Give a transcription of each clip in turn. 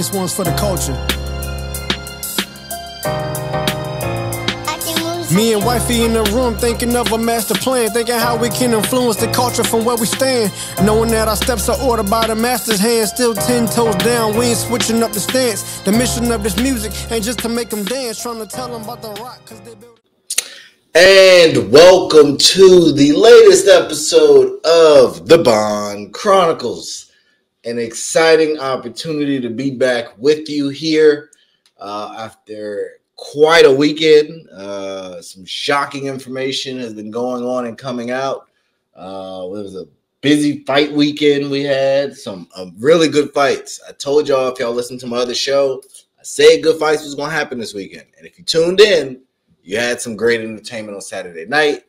This one's for the culture. Me and wifey in the room thinking of a master plan, thinking how we can influence the culture from where we stand. Knowing that our steps are ordered by the master's hand, still 10 toes down, we ain't switching up the stance. The mission of this music ain't just to make them dance, trying to tell them about the rock, cause they build. And welcome to the latest episode of the Bond Chronicles. An exciting opportunity to be back with you here after quite a weekend. Some shocking information has been going on and coming out. It was a busy fight weekend we had. Some really good fights. I told y'all, if y'all listened to my other show, I said good fights was going to happen this weekend. And if you tuned in, you had some great entertainment on Saturday night.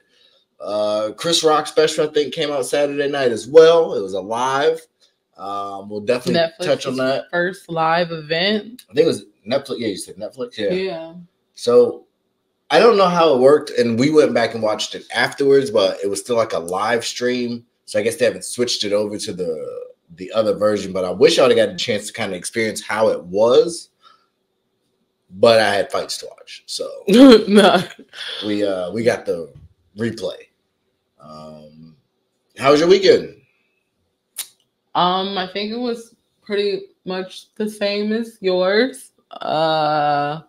Chris Rock special, I think, came out Saturday night as well. It was a live. We'll definitely touch on that. First live event. I think it was Netflix. Yeah, you said Netflix? Yeah. So I don't know how it worked, and we went back and watched it afterwards, but it was still like a live stream. So I guess they haven't switched it over to the other version, but I wish I would have got a chance to kind of experience how it was. But I had fights to watch, so No. we got the replay. How was your weekend? I think it was pretty much the same as yours. I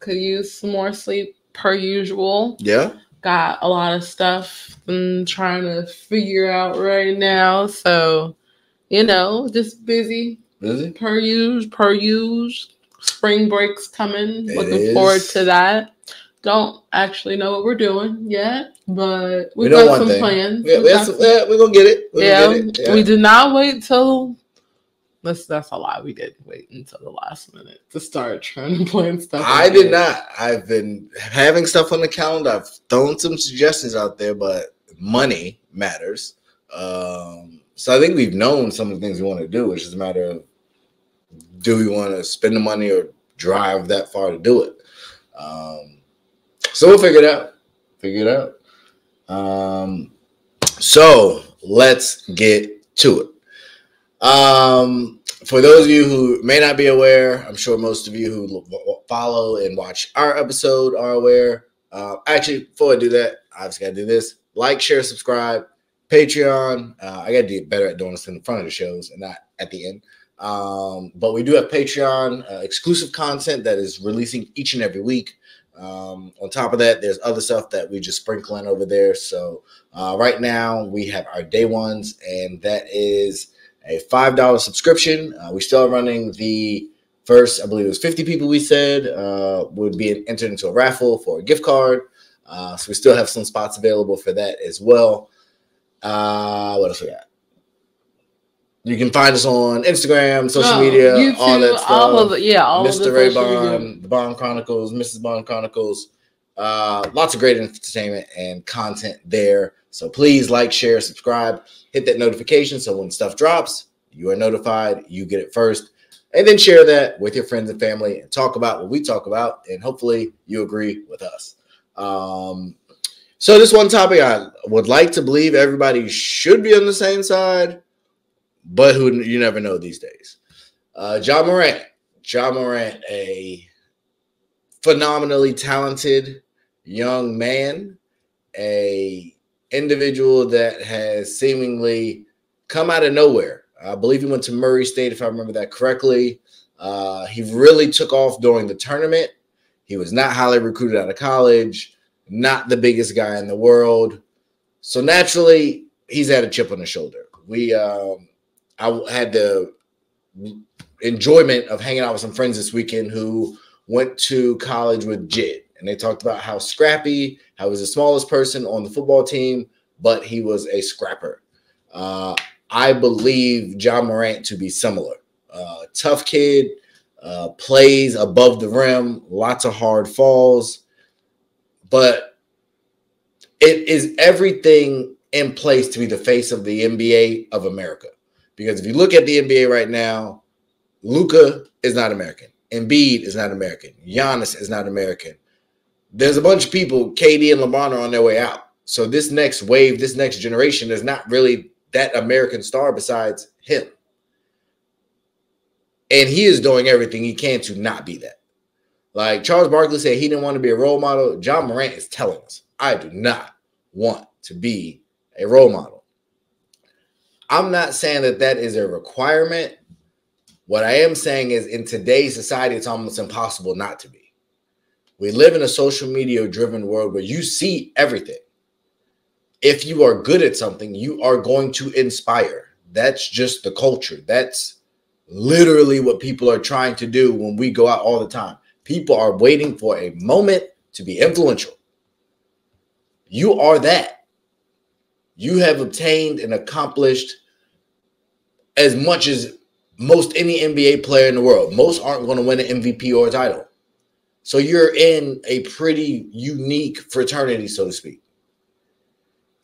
could use some more sleep per usual. Yeah. Got a lot of stuff I'm trying to figure out right now. So, just busy. Busy? Per usual. Spring break's coming. Looking forward to that. Don't actually know what we're doing yet, but we've got some plans. We're going to get it. We did not wait till... That's a lie. We did wait until the last minute to start trying to plan stuff. I did not. I've been having stuff on the calendar. I've thrown some suggestions out there, but money matters. So I think we've known some of the things we want to do. It's just a matter of, do we want to spend the money or drive that far to do it? So we'll figure it out. So let's get to it. For those of you who may not be aware, I'm sure most of you who follow and watch our episode are aware. Actually, before I do that, I just got to do this. Like, share, subscribe, Patreon. I got to get better at doing this in the front of the shows and not at the end. But we do have Patreon exclusive content that is releasing each and every week. On top of that, there's other stuff that we just sprinkle in over there. So right now we have our day ones, and that is a $5 subscription. We still are running the first, I believe it was 50 people we said would be entered into a raffle for a gift card. So we still have some spots available for that as well. What else we got? You can find us on Instagram, social media, YouTube, all that stuff. All of it, all Mr. of the Ray social Bond, media. the Bond Chronicles, Mrs. Bond Chronicles. Lots of great entertainment and content there. So please like, share, subscribe, hit that notification so when stuff drops, you are notified, you get it first. And then share that with your friends and family and talk about what we talk about. And hopefully you agree with us. So this one topic, I would like to believe everybody should be on the same side, but who you never know these days. Ja Morant. Ja Morant, a phenomenally talented young man, a individual that has seemingly come out of nowhere. I believe he went to Murray State, if I remember that correctly. He really took off during the tournament. He was not highly recruited out of college, not the biggest guy in the world. So naturally, he's had a chip on his shoulder. I had the enjoyment of hanging out with some friends this weekend who went to college with Jid. And they talked about how scrappy, how he was the smallest person on the football team, but he was a scrapper. I believe Ja Morant to be similar. Tough kid, plays above the rim, lots of hard falls. But it is everything in place to be the face of the NBA of America. Because if you look at the NBA right now, Luka is not American. Embiid is not American. Giannis is not American. There's a bunch of people, KD and LeBron, are on their way out. So this next wave, this next generation is not really that American star besides him. And he is doing everything he can to not be that. Like Charles Barkley said, he didn't want to be a role model. Ja Morant is telling us, I do not want to be a role model. I'm not saying that that is a requirement. What I am saying is in today's society, it's almost impossible not to be. We live in a social media driven world where you see everything. If you are good at something, you are going to inspire. That's just the culture. That's literally what people are trying to do when we go out all the time. People are waiting for a moment to be influential. You are that. You have obtained and accomplished as much as most any NBA player in the world. Most aren't going to win an MVP or a title. So you're in a pretty unique fraternity, so to speak.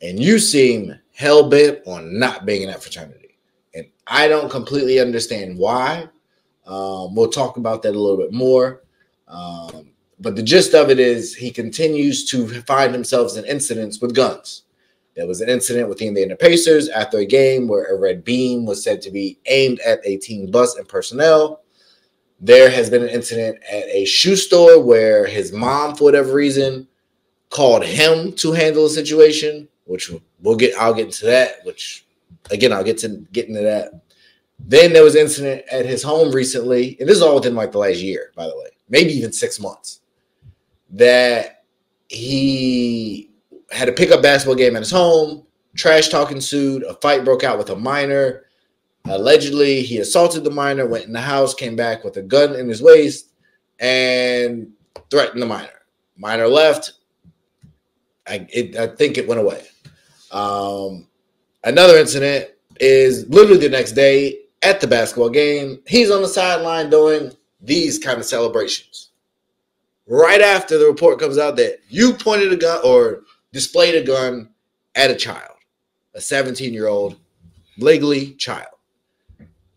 And you seem hell-bent on not being in that fraternity. And I don't completely understand why. We'll talk about that a little bit more. But the gist of it is he continues to find himself in incidents with guns. There was an incident with the Indiana Pacers after a game where a red beam was said to be aimed at a team bus and personnel. There has been an incident at a shoe store where his mom, for whatever reason, called him to handle the situation, which I'll get into that, which again, I'll get into that. Then there was an incident at his home recently, and this is all within like the last year, by the way, maybe even 6 months, that he had a pickup basketball game at his home, trash talk ensued, a fight broke out with a minor. Allegedly, he assaulted the minor, went in the house, came back with a gun in his waist, and threatened the minor. Minor left. I think it went away. Another incident is literally the next day at the basketball game. He's on the sideline doing these kind of celebrations. Right after the report comes out that you pointed a gun or displayed a gun at a child, a 17-year-old, legally child.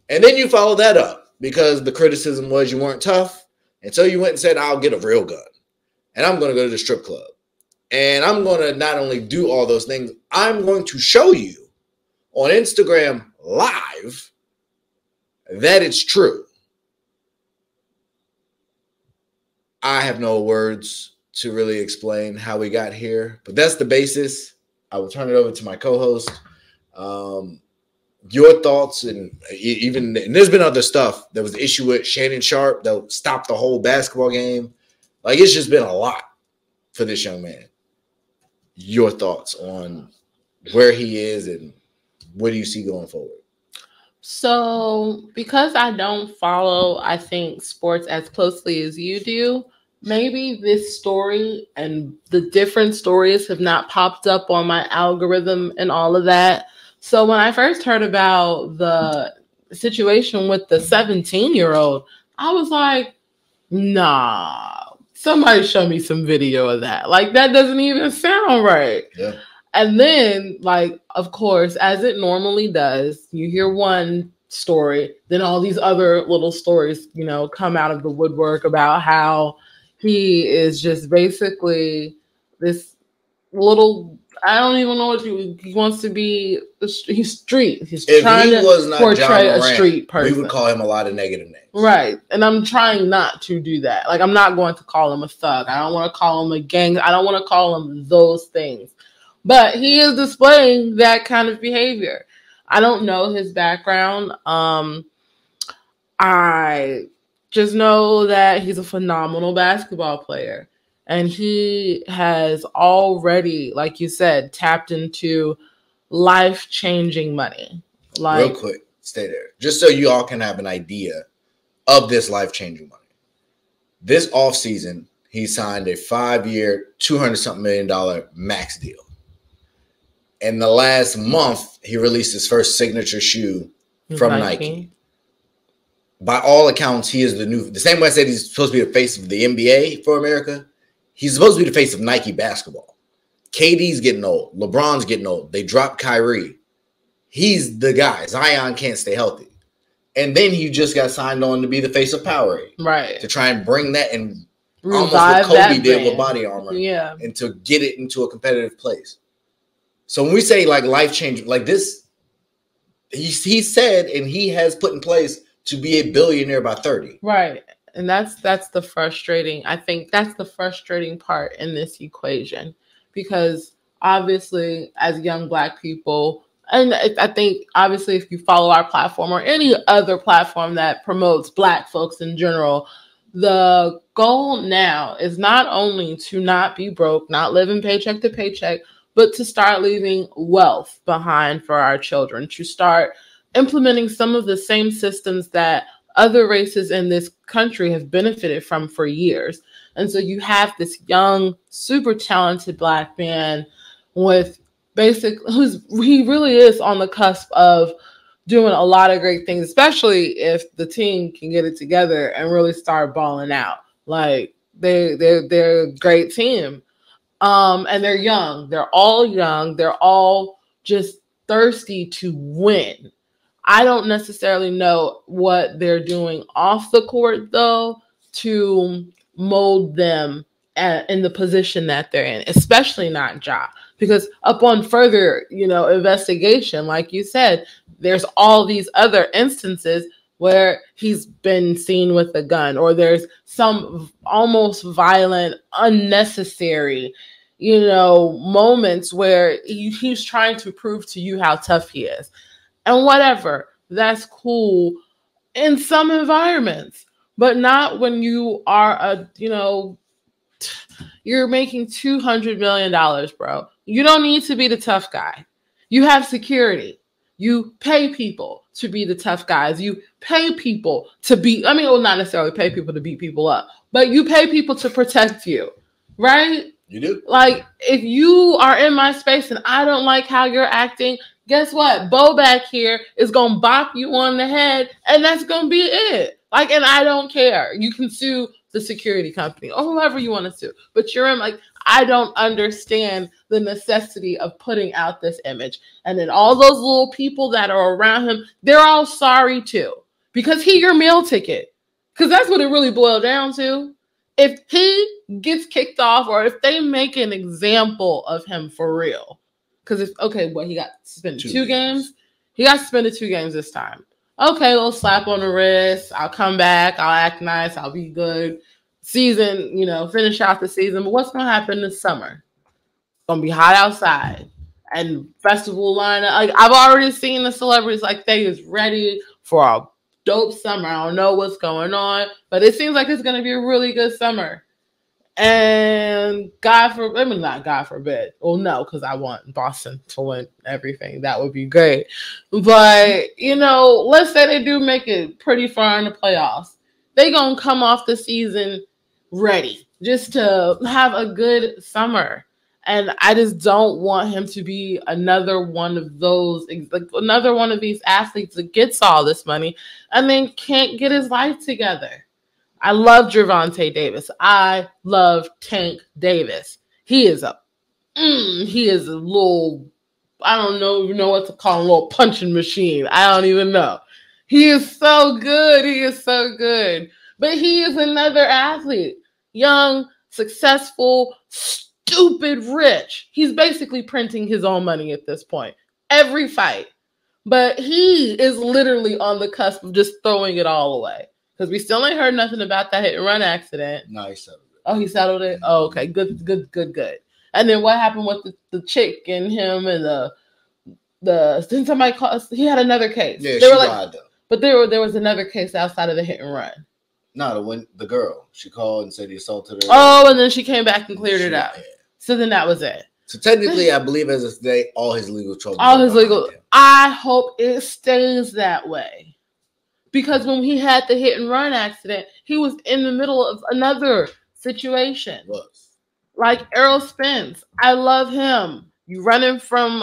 And then you follow that up because the criticism was you weren't tough. And so you went and said, I'll get a real gun. And I'm going to go to the strip club. And I'm going to not only do all those things, I'm going to show you on Instagram Live that it's true. I have no words to really explain how we got here, but that's the basis. I will turn it over to my co-host. Your thoughts, and there's been other stuff. There was the issue with Shannon Sharp that stopped the whole basketball game. Like, it's just been a lot for this young man. Your thoughts on where he is and what do you see going forward? So, because I don't follow, I think, sports as closely as you do, maybe this story and the different stories have not popped up on my algorithm and all of that. So when I first heard about the situation with the 17-year-old, I was like, nah, somebody show me some video of that. Like, that doesn't even sound right. Yeah. And then, like, of course, as it normally does, you hear one story, then all these other little stories, you know, come out of the woodwork about how he is just basically this little, I don't even know what he wants to be. He's street. He's trying to portray a street person. We would call him a lot of negative names. Right. And I'm trying not to do that. Like, I'm not going to call him a thug. I don't want to call him a gang. I don't want to call him those things. But he is displaying that kind of behavior. I don't know his background. I just know that he's a phenomenal basketball player. And he has already, like you said, tapped into life-changing money. Like, real quick, stay there. Just so you all can have an idea of this life-changing money. This offseason, he signed a 5-year, $200-something million max deal. In the last month, he released his first signature shoe from Nike. By all accounts, he is the same way I said he's supposed to be the face of the NBA for America. He's supposed to be the face of Nike basketball. KD's getting old. LeBron's getting old. They dropped Kyrie. He's the guy. Zion can't stay healthy. And then he just got signed on to be the face of Powerade. Right. To try and bring that and revive almost what Kobe did with Body Armor. Yeah. And to get it into a competitive place. So when we say like life changing, like this, he said and he has put in place to be a billionaire by 30. Right. And that's the frustrating. I think that's the frustrating part in this equation, because obviously as young Black people, and I think obviously if you follow our platform or any other platform that promotes Black folks in general, the goal now is not only to not be broke, not living paycheck to paycheck, but to start leaving wealth behind for our children, to start implementing some of the same systems that other races in this country have benefited from for years. And so you have this young, super talented Black man with he really is on the cusp of doing a lot of great things, especially if the team can get it together and really start balling out. Like they're a great team. And they're young. They're all young. They're all just thirsty to win. I don't necessarily know what they're doing off the court, though, to mold them in the position that they're in, especially not Ja. Because upon further, investigation, like you said, there's all these other instances where he's been seen with a gun, or there's some almost violent, unnecessary, moments where he's trying to prove to you how tough he is. And whatever, that's cool in some environments, but not when you are you're making $200 million, bro. You don't need to be the tough guy. You have security. You pay people to be the tough guys. You pay people to not necessarily pay people to beat people up, but you pay people to protect you, right? You do. Like, if you are in my space and I don't like how you're acting, guess what? Bo back here is going to bop you on the head, and that's going to be it. Like, and I don't care. You can sue the security company or whoever you want to sue. But I don't understand the necessity of putting out this image. And then all those little people that are around him, they're all sorry too. Because he your meal ticket. Because that's what it really boiled down to. If he gets kicked off, or if they make an example of him for real, because he got suspended 2 games. He got suspended 2 games this time. Okay, little slap on the wrist. I'll come back. I'll act nice. I'll be good. Season, finish out the season. But what's going to happen this summer? It's going to be hot outside. And festival lineup. Like, I've already seen the celebrities, like, they is ready for a dope summer. I don't know what's going on, but it seems like it's going to be a really good summer. And not God forbid. Well, no, because I want Boston to win everything. That would be great. But, let's say they do make it pretty far in the playoffs. They going to come off the season ready just to have a good summer. And I just don't want him to be another one of these athletes that gets all this money and then can't get his life together. I love Gervonta Davis. I love Tank Davis. He is a little, I don't even know what to call him, a little punching machine. I don't even know. He is so good. He is so good. But he is another athlete. Young, successful, stupid rich. He's basically printing his own money at this point. Every fight. But he is literally on the cusp of just throwing it all away. Because we still ain't heard nothing about that hit and run accident. No, he settled it. Oh, he settled it? Oh, okay. Good. And then what happened with the chick and him and didn't somebody call? He had another case. Yeah, she lied though. But there was another case outside of the hit and run. No, the girl. She called and said he assaulted her. Oh, and then she came back and cleared it up. Yeah. So then that was it. So technically, I believe as of today, all his legal trouble. I hope it stays that way. Because when he had the hit and run accident, he was in the middle of another situation. Like Errol Spence. I love him. You running from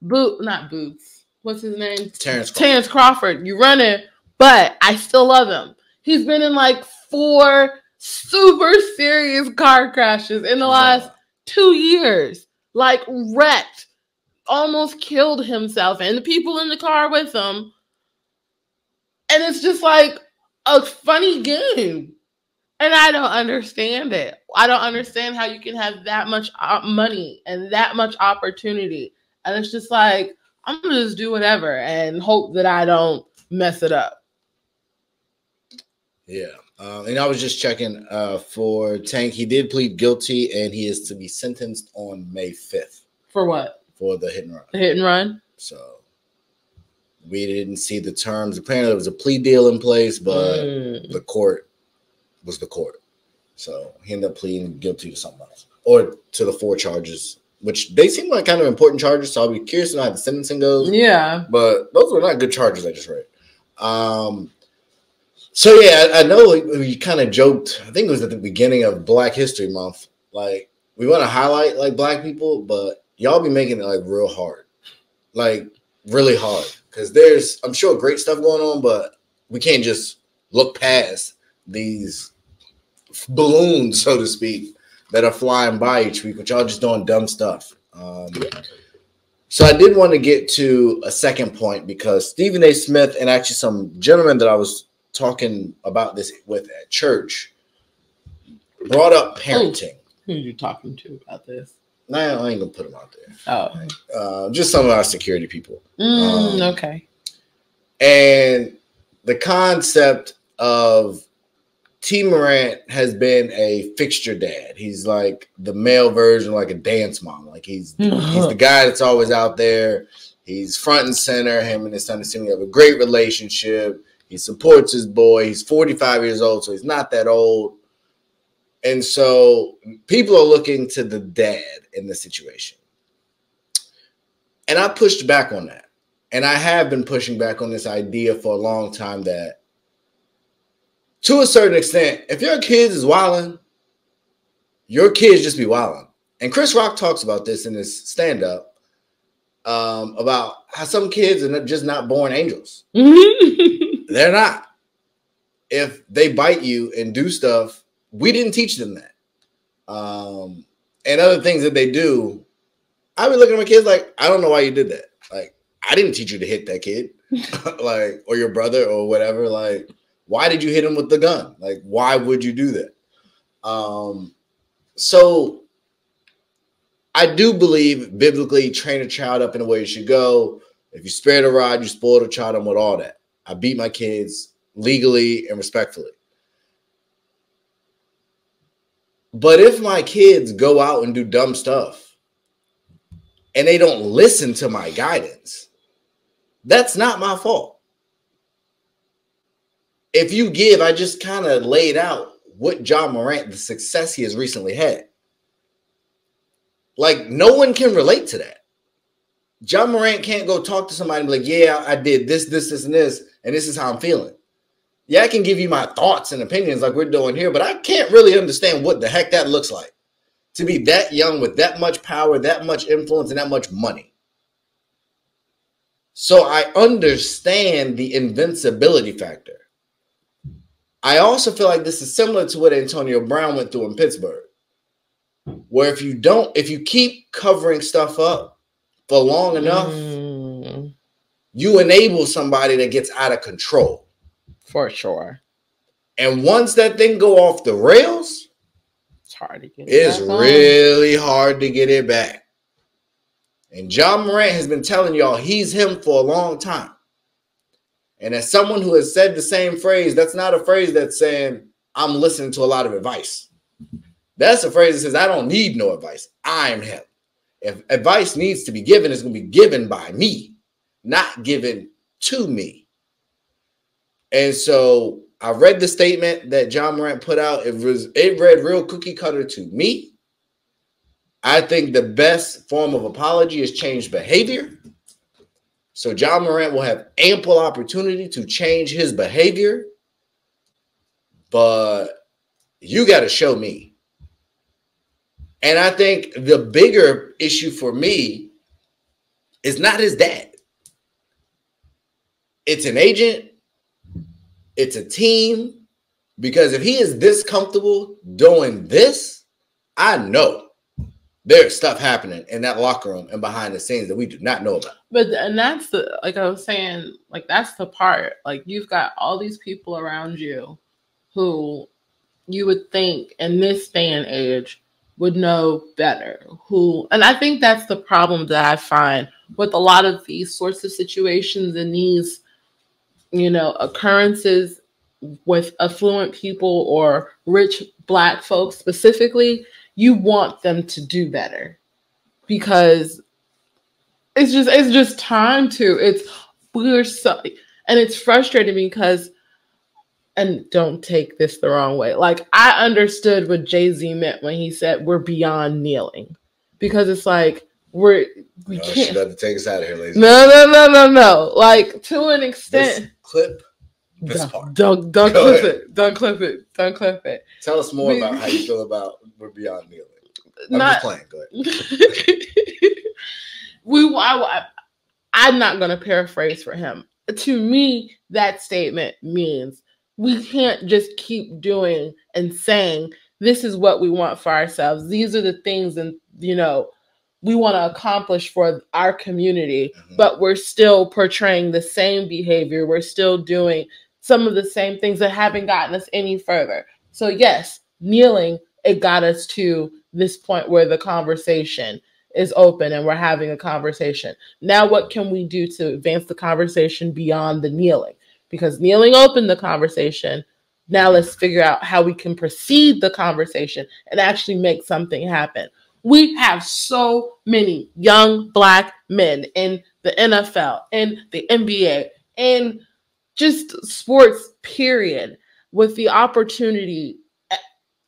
not Boots. What's his name? Terrence Crawford. You running, but I still love him. He's been in like 4 super serious car crashes in the last 2 years. Like, wrecked. Almost killed himself and the people in the car with him. And it's just like a funny game. And I don't understand it. I don't understand how you can have that much money and that much opportunity. And it's just like, I'm going to just do whatever and hope that I don't mess it up. Yeah. And I was just checking for Tank. He did plead guilty, and he is to be sentenced on May 5th. For what? For the hit and run. The hit and run? So we didn't see the terms. Apparently there was a plea deal in place, but the court was the court. So he ended up pleading guilty to something else. Or to the 4 charges, which they seem like kind of important charges. So I'll be curious to know how the sentencing goes. Yeah. But those were not good charges I just read. So yeah, I know we kind of joked. I think it was at the beginning of Black History Month. Like, we want to highlight like Black people, but y'all be making it like real hard, like really hard, because there's, I'm sure, great stuff going on, but we can't just look past these balloons, so to speak, that are flying by each week, but y'all just doing dumb stuff. So I did want to get to a second point, because Stephen A. Smith and actually some gentlemen that I was talking about this with at church brought up parenting. Who are you talking to about this? Nah, I ain't gonna put them out there. Oh, just some of our security people. Okay. And the concept of T. Morant has been a fixture dad. He's like the male version, like a dance mom. Like he's the guy that's always out there. He's front and center. Him and his son seem to have a great relationship. He supports his boy. He's 45 years old, so he's not that old. And so people are looking to the dad in this situation. And I pushed back on that. And I have been pushing back on this idea for a long time that, to a certain extent, if your kids is wilding, your kids just be wilding. And Chris Rock talks about this in his stand-up, about how some kids are just not born angels. They're not. If they bite you and do stuff, we didn't teach them that. And other things that they do, I be looking at my kids like, I don't know why you did that. Like, I didn't teach you to hit that kid, like, or your brother or whatever. Like, why did you hit him with the gun? Like, why would you do that? So I do believe biblically, train a child up in the way you should go. If you spare the rod, you spoil the child, and with all that. I beat my kids legally and respectfully. But if my kids go out and do dumb stuff and they don't listen to my guidance, that's not my fault. If you give, I just kind of laid out what Ja Morant, the success he has recently had. Like, no one can relate to that. Ja Morant can't go talk to somebody and be like, yeah, I did this, and this, and this is how I'm feeling. Yeah, I can give you my thoughts and opinions like we're doing here, but I can't really understand what the heck that looks like. To be that young with that much power, that much influence, and that much money. So I understand the invincibility factor. I also feel like this is similar to what Antonio Brown went through in Pittsburgh, where if you keep covering stuff up for long enough, you enable somebody that gets out of control. For sure. And once that thing go off the rails, it's hard to get it it's really hard to get it back. And Ja Morant has been telling y'all he's him for a long time. And as someone who has said the same phrase, that's not a phrase that's saying, I'm listening to a lot of advice. That's a phrase that says, I don't need no advice. I'm him. If advice needs to be given, it's going to be given by me, not given to me. And so I read the statement that Ja Morant put out. It read real cookie cutter to me. I think the best form of apology is change behavior. So Ja Morant will have ample opportunity to change his behavior, but you got to show me. And I think the bigger issue for me is not his dad. It's an agent. It's a team. Because if he is this comfortable doing this, I know there's stuff happening in that locker room and behind the scenes that we do not know about. And that's the, like I was saying, like that's the part. Like you've got all these people around you who you would think in this day and age would know better. And I think that's the problem that I find with a lot of these sorts of situations and these occurrences with affluent people or rich Black folks specifically, you want them to do better because it's just time to. And it's frustrating because, and don't take this the wrong way, like I understood what Jay-Z meant when he said we're beyond kneeling, because it's like we can't. She got to take us out of here, ladies. No. Like to an extent. Clip this part. Don't clip it. Don't clip it. Don't clip it. Tell us more about how you feel about we're beyond kneeling. I'm just playing. Go ahead. I'm not going to paraphrase for him. To me, that statement means we can't just keep doing and saying, this is what we want for ourselves. These are the things, and we want to accomplish for our community, but we're still portraying the same behavior. We're still doing some of the same things that haven't gotten us any further. So yes, kneeling, it got us to this point where the conversation is open and we're having a conversation. Now, what can we do to advance the conversation beyond the kneeling? Because kneeling opened the conversation. Now let's figure out how we can proceed the conversation and actually make something happen. We have so many young Black men in the NFL, in the NBA, in just sports, period, with the opportunity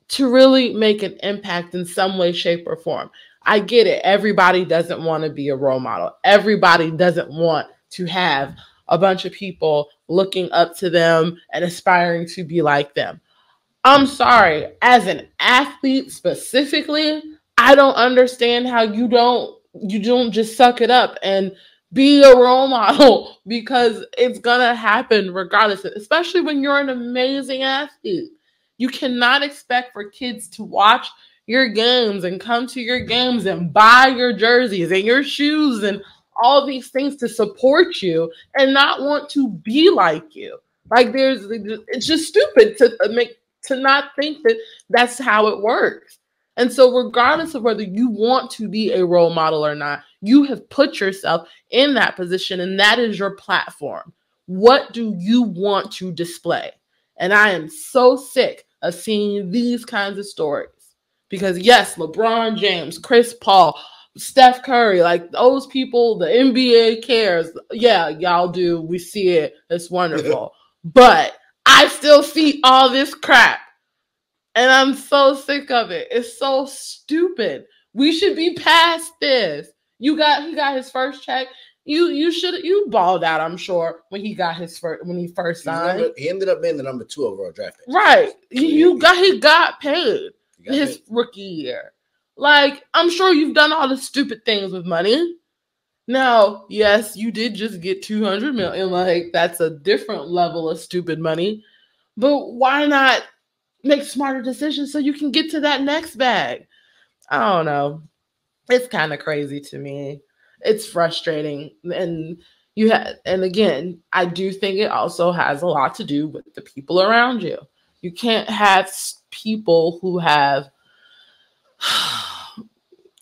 to really make an impact in some way, shape, or form. I get it. Everybody doesn't want to be a role model. Everybody doesn't want to have a bunch of people looking up to them and aspiring to be like them. I'm sorry. As an athlete specifically, I don't understand how you don't just suck it up and be a role model, because it's gonna happen regardless, especially when you're an amazing athlete. You cannot expect for kids to watch your games and come to your games and buy your jerseys and your shoes and all these things to support you and not want to be like you. Like it's just stupid to not think that that's how it works. And so regardless of whether you want to be a role model or not, you have put yourself in that position, and that is your platform. What do you want to display? And I am so sick of seeing these kinds of stories. Because yes, LeBron James, Chris Paul, Steph Curry, like those people, the NBA cares. Yeah, y'all do. We see it. It's wonderful. But I still see all this crap. And I'm so sick of it. It's so stupid. We should be past this. He got his first check. You balled out, I'm sure, when he first signed. He ended up being the number 2 overall draft pick. Right. He got paid his rookie year. Like, I'm sure you've done all the stupid things with money. Now, yes, you did just get $200 million. Like, that's a different level of stupid money. But why not make smarter decisions so you can get to that next bag? I don't know. It's kind of crazy to me. It's frustrating. And again, I do think it also has a lot to do with the people around you. You can't have people who have,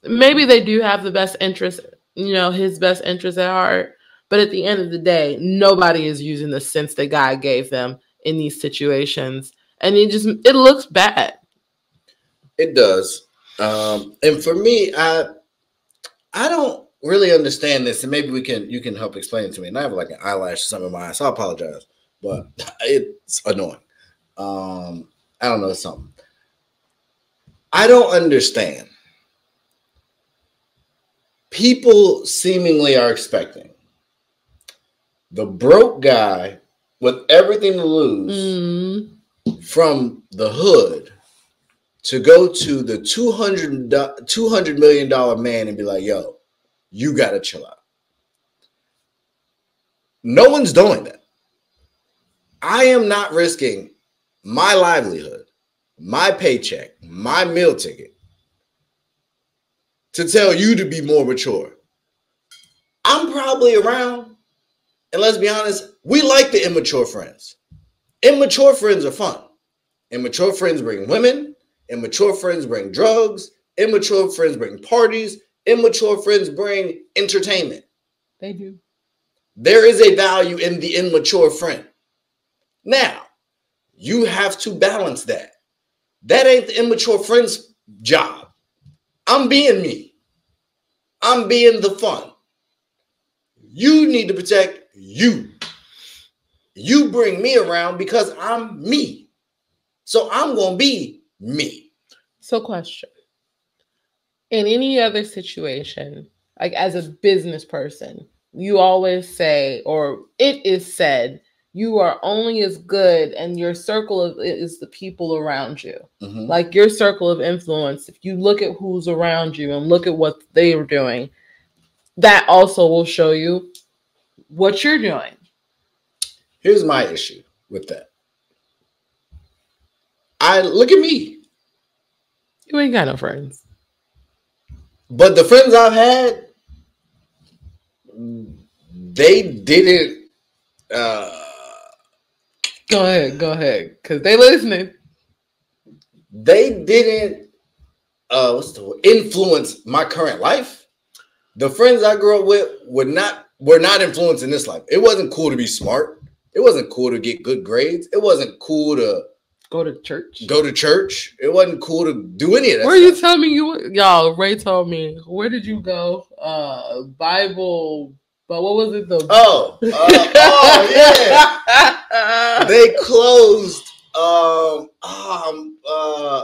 maybe they do have the best interest, his best interest at heart. But at the end of the day, nobody is using the sense that God gave them in these situations. And it looks bad. It does. And for me, I don't really understand this, and maybe you can help explain it to me. And I have like an eyelash or something in my eye, so I apologize, but it's annoying. I don't know, something. I don't understand. People seemingly are expecting the broke guy with everything to lose from the hood to go to the $200 million man and be like, yo, you got to chill out. No one's doing that. I am not risking my livelihood, my paycheck, my meal ticket to tell you to be more mature. I'm probably around, and let's be honest, we like the immature friends. Immature friends are fun. Immature friends bring women. Immature friends bring drugs. Immature friends bring parties. Immature friends bring entertainment. They do. There is a value in the immature friend. Now, you have to balance that. That ain't the immature friend's job. I'm being me. I'm being the fun. You need to protect you. You bring me around because I'm me. So I'm going to be me. So question. In any other situation, like as a business person, you always say, or it is said, you are only as good and your circle of is the people around you. Mm-hmm. Like your circle of influence, if you look at who's around you and look at what they are doing, that also will show you what you're doing. Here's my issue with that. Look at me. You ain't got no friends. But the friends I've had, they didn't. Go ahead, because they listening. They didn't. Influence my current life. The friends I grew up with were not influencing this life. It wasn't cool to be smart. It wasn't cool to get good grades. It wasn't cool to go to church. It wasn't cool to do any of that. Where stuff. You tell me y'all? Ray told me. Where did you go? Bible. But what was it? Yeah. They closed the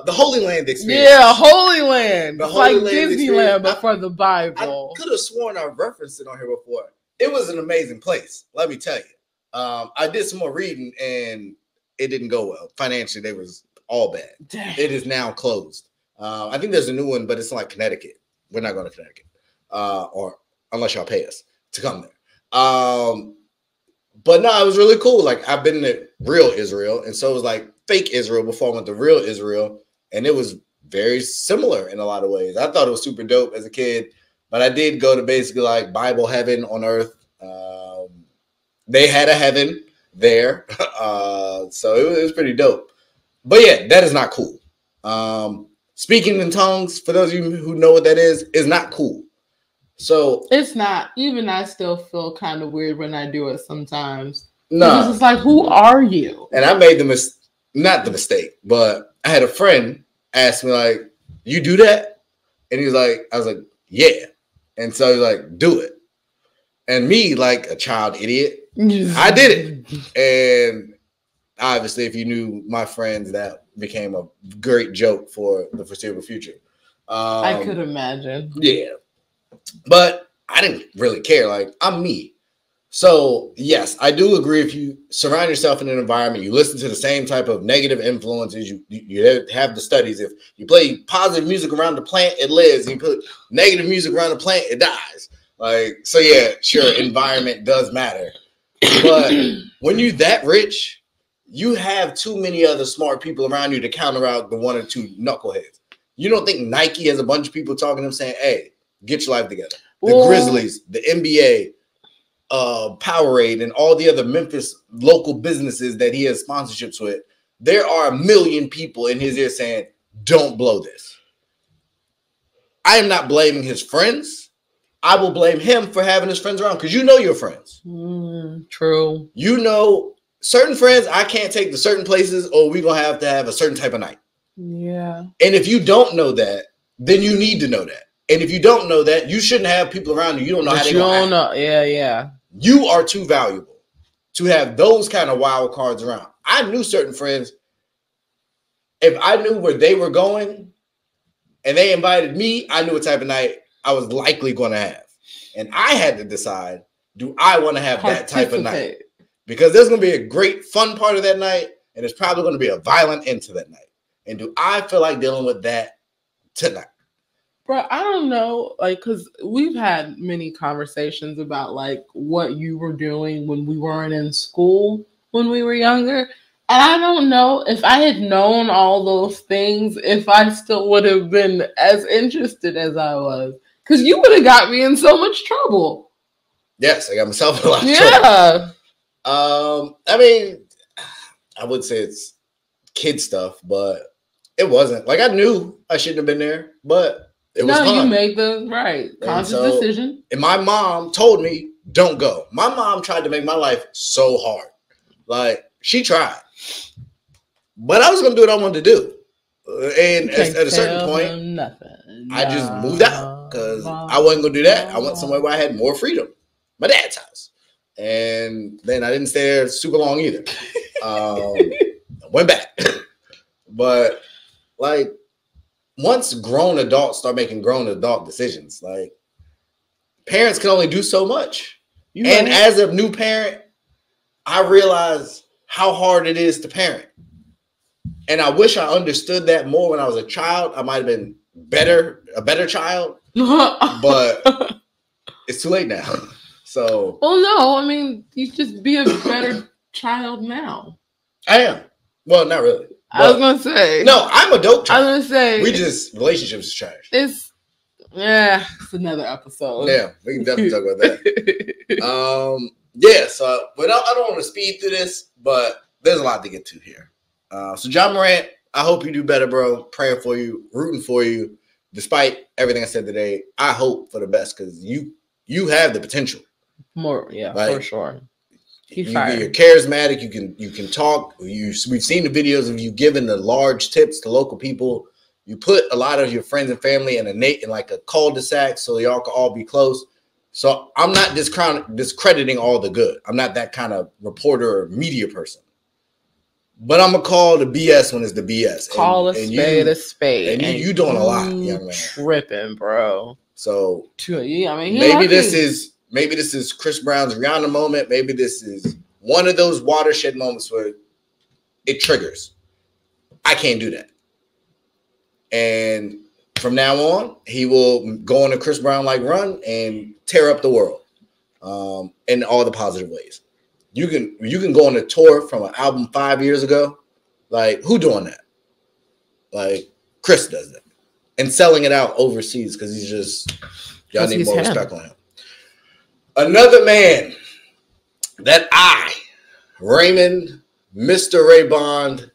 Holy Land experience. Yeah, Holy Land. The Holy Land Disneyland, but for the Bible. I could have sworn I referenced it on here before. It was an amazing place. Let me tell you. I did some more reading and it didn't go well. Financially, they was all bad. Dang. It is now closed. I think there's a new one, but it's in like Connecticut. We're not going to Connecticut, or unless y'all pay us to come there. But no, it was really cool. Like I've been to real Israel, and so it was like fake Israel before I went to real Israel, and it was very similar in a lot of ways. I thought it was super dope as a kid, but I did go to basically like Bible heaven on earth. They had a heaven there, so it was pretty dope. But yeah, that is not cool. Speaking in tongues, for those of you who know what that is not cool. So it's not. Even I still feel kind of weird when I do it sometimes. No, it's like, who are you? And I made not the mistake, but I had a friend ask me like, "You do that?" And he's like, "I was like, yeah." And so he's like, "Do it." And me, like a child idiot, I did it. And obviously, if you knew my friends, that became a great joke for the foreseeable future. I could imagine. Yeah. But I didn't really care. Like, I'm me. So, yes, I do agree. If you surround yourself in an environment, you listen to the same type of negative influences, you have the studies. If you play positive music around the plant, it lives. And you put negative music around the plant, it dies. Like, so yeah, sure, environment does matter. But when you're that rich, you have too many other smart people around you to counter out the one or two knuckleheads. You don't think Nike has a bunch of people talking to them saying, "Hey, get your life together." The Grizzlies, the NBA, Powerade, and all the other Memphis local businesses that he has sponsorships with, there are a million people in his ear saying, "Don't blow this." I am not blaming his friends. I will blame him for having his friends around, because you know your friends. True. You know certain friends I can't take to certain places, or we're going to have a certain type of night. Yeah. And if you don't know that, then you need to know that. And if you don't know that, you shouldn't have people around you. You don't know how they don't know. Yeah. You are too valuable to have those kind of wild cards around. I knew certain friends. If I knew where they were going and they invited me, I knew what type of night I was likely going to have. And I had to decide, do I want to have that type of night? Because there's going to be a great fun part of that night, and there's probably going to be a violent end to that night. And do I feel like dealing with that tonight? Bro, I don't know, like, because we've had many conversations about, like, what you were doing when we weren't in school when we were younger. And I don't know if I had known all those things, if I still would have been as interested as I was. Because you would have got me in so much trouble. Yes, I got myself in a lot of trouble. I mean, I would say it's kid stuff, but it wasn't. Like, I knew I shouldn't have been there, but it was fun. You made the right conscious decision. And my mom told me, don't go. My mom tried to make my life so hard. Like, She tried. But I was going to do what I wanted to do. And at a certain point, nothing. I just moved out because I wasn't going to do that. I went somewhere where I had more freedom. My dad's house. And then I didn't stay there super long either. Went back. But, like, once grown adults start making grown adult decisions, like, parents can only do so much. And as a new parent, I realize how hard it is to parent. And I wish I understood that more when I was a child. I might have been a better child, but it's too late now. So, well, no, I mean, you just be a better child now. I am. Well, not really. I was gonna say no. I'm a dope child. I was gonna say relationships is trash. It's another episode. Yeah, we can definitely talk about that. Yeah. So, but I don't want to speed through this, but there's a lot to get to here. So, Ja Morant, I hope you do better, bro. Praying for you, rooting for you. Despite everything I said today, I hope for the best because you have the potential. More, yeah, like, for sure. You're charismatic. You can talk. We've seen the videos of you giving the large tips to local people. You put a lot of your friends and family in like a cul-de-sac so y'all can all be close. So I'm not discrediting all the good. I'm not that kind of reporter or media person. But I'm gonna call the BS when it's the BS. Call a spade. And you doing a lot, young man. Tripping, bro. So yeah, I mean, maybe this is Chris Brown's Rihanna moment. Maybe this is one of those watershed moments where it triggers. I can't do that. And from now on, he will go on a Chris Brown-like run and tear up the world in all the positive ways. You can go on a tour from an album 5 years ago. Like, who doing that? Like, Chris does that. And selling it out overseas because he's just, y'all need more respect on him. Another man that Raymond, Mr. Ray Bond,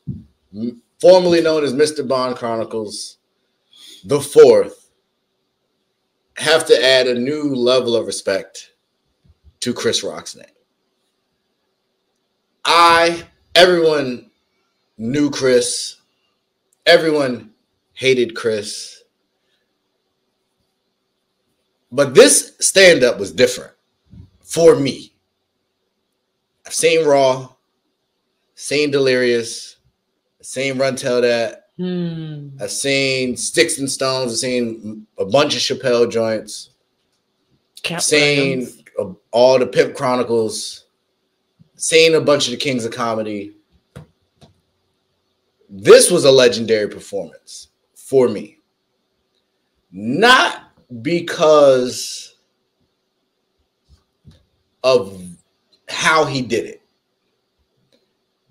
formerly known as Mr. Bond Chronicles, the fourth, have to add a new level of respect to Chris Rock's name. Everyone knew Chris. Everyone hated Chris. But this stand-up was different for me. I've seen Raw, seen Delirious, I've seen Run Tell That, I've seen Sticks and Stones, I've seen a bunch of Chappelle joints, I've seen all the Pimp Chronicles, seen a bunch of the Kings of Comedy. This was a legendary performance for me. Not because of how he did it.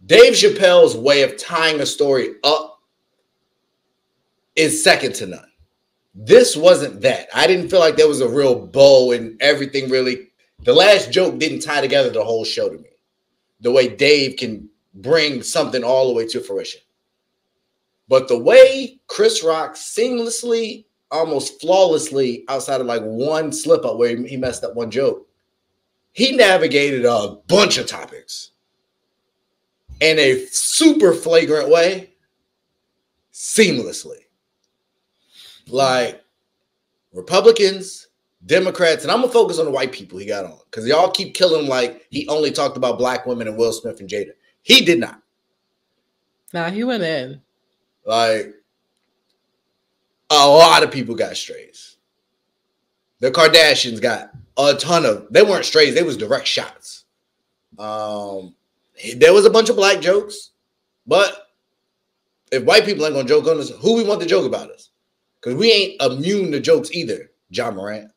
Dave Chappelle's way of tying a story up is second to none. This wasn't that. I didn't feel like there was a real bow and everything really. The last joke didn't tie together the whole show to me. The way Dave can bring something all the way to fruition. But the way Chris Rock seamlessly, almost flawlessly, outside of like one slip up where he messed up one joke, he navigated a bunch of topics in a super flagrant way, seamlessly. Like Republicans, Democrats, and I'm gonna focus on the white people he got on because y'all keep killing him like he only talked about black women and Will Smith and Jada. He did not. Nah, he went in. Like a lot of people got strays. The Kardashians got a ton of. They weren't strays. They was direct shots. There was a bunch of black jokes, but if white people ain't gonna joke on us, who we want to joke about us? Because we ain't immune to jokes either. Ja Morant.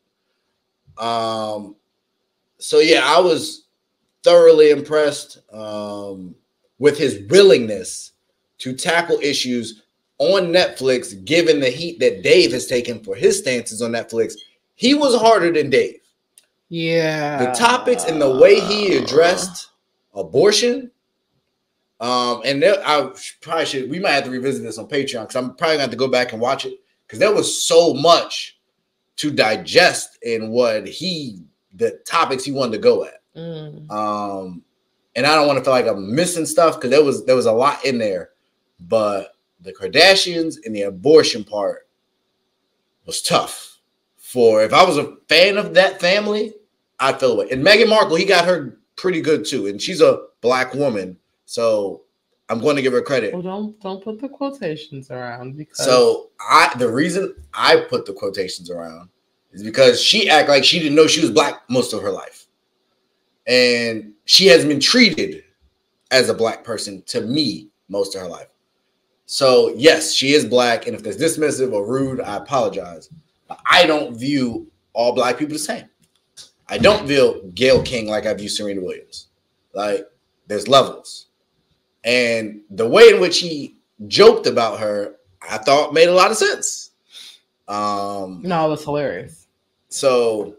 So yeah, I was thoroughly impressed with his willingness to tackle issues on Netflix, given the heat that Dave has taken for his stances on Netflix. He was harder than Dave. Yeah. The topics and the way he addressed abortion. And there, we might have to revisit this on Patreon because I'm probably going to have to go back and watch it because there was so much to digest in the topics he wanted to go at. and I don't want to feel like I'm missing stuff because there was a lot in there, but the Kardashians and the abortion part was tough. For if I was a fan of that family, I'd feel away. And Meghan Markle, he got her pretty good too, and she's a black woman, so I'm going to give her credit. Well, don't put the quotations around because the reason I put the quotations around is because she act like she didn't know she was black most of her life, and she has been treated as a black person to me most of her life. So yes, she is black, and if there's dismissive or rude, I apologize. But I don't view all black people the same. I don't view Gayle King like I view Serena Williams. Like, there's levels. And the way in which he joked about her, I thought made a lot of sense. No, it was hilarious. So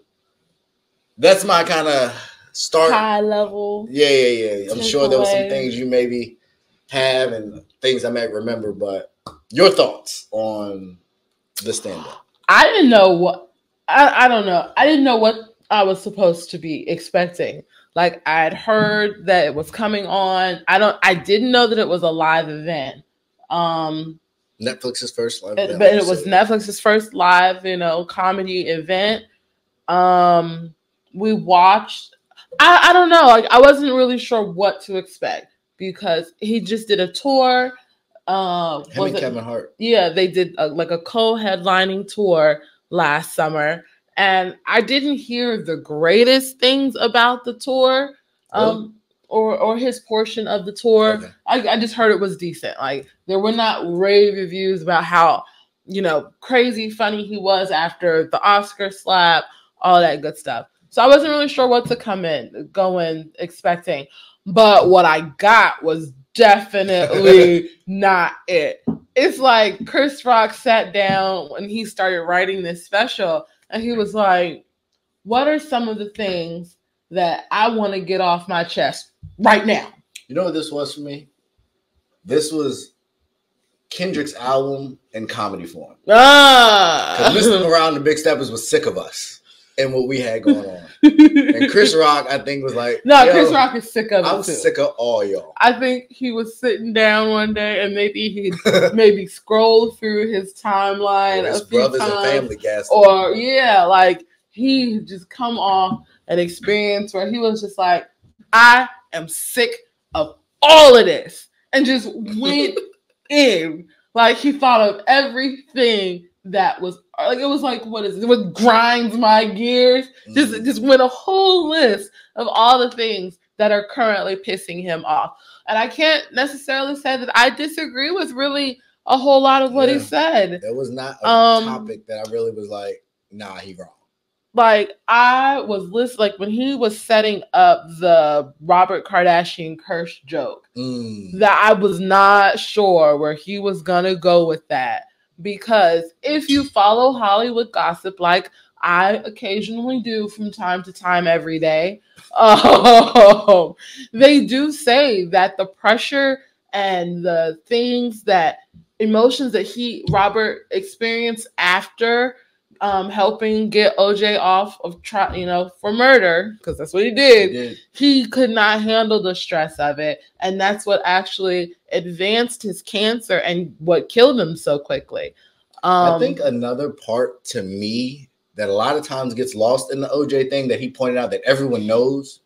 that's my kind of start. High level. Yeah. I'm sure there were some things you maybe have and things I might remember, but your thoughts on the stand-up? I didn't know what I don't know. I didn't know what I was supposed to be expecting. Like, I'd heard that it was coming on. I didn't know that it was a live event. Netflix's first live event. But it was Netflix's first live, comedy event. We watched. I don't know. Like, I wasn't really sure what to expect because he just did a tour. Him and Kevin Hart. Yeah, they did a co-headlining tour last summer. And I didn't hear the greatest things about the tour, or his portion of the tour. Okay. I just heard it was decent. Like, there were not rave reviews about how, crazy funny he was after the Oscar slap, all that good stuff. So I wasn't really sure what to go in expecting. But what I got was definitely not it. It's like Chris Rock sat down when he started writing this special. And he was like, what are some of the things that I want to get off my chest right now? You know what this was for me? This was Kendrick's album in comedy form. Because listening around the Big Steppers was sick of us and what we had going on. And Chris Rock, I think, was like, no, Chris Rock is sick of it I'm sick of all y'all. I think he was sitting down one day and maybe he scrolled through his timeline his brothers and family guests. Or he just come off an experience where he was just like, I am sick of all of this, and just went in. Like, he thought of everything that was like, it was like, what is it? What grinds my gears? Just went a whole list of all the things that are currently pissing him off. And I can't necessarily say that I disagree with really a whole lot of what he said. There was not a topic that I really was like, nah, he wrong. Like, I was listening, like, when he was setting up the Robert Kardashian curse joke, that I was not sure where he was gonna go with that. Because if you follow Hollywood gossip, like I occasionally do from time to time every day, they do say that the pressure and the emotions that Robert experienced after helping get OJ off of for murder, because that's what he did. He could not handle the stress of it, and that's what actually advanced his cancer and what killed him so quickly. I think another part to me that a lot of times gets lost in the OJ thing that he pointed out that everyone knows,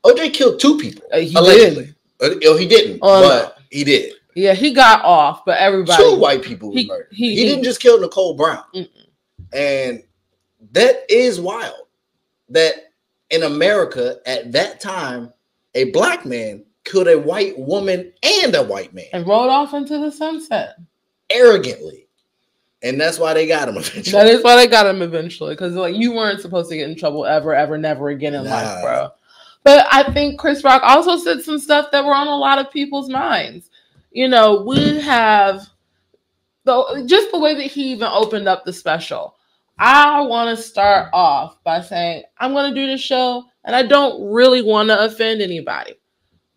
OJ killed 2 people. Allegedly. He didn't, but he did. Yeah, he got off, but everybody. 2 white people were murdered. He didn't just kill Nicole Brown. And that is wild that in America at that time, a black man killed a white woman and a white man. And rode off into the sunset. Arrogantly. And that's why they got him eventually. That is why they got him eventually. Because you weren't supposed to get in trouble ever, never again in life, bro. But I think Chris Rock also said some stuff that were on a lot of people's minds. We have just the way that he even opened up the special. I want to start off by saying, I'm going to do this show, and I don't really want to offend anybody.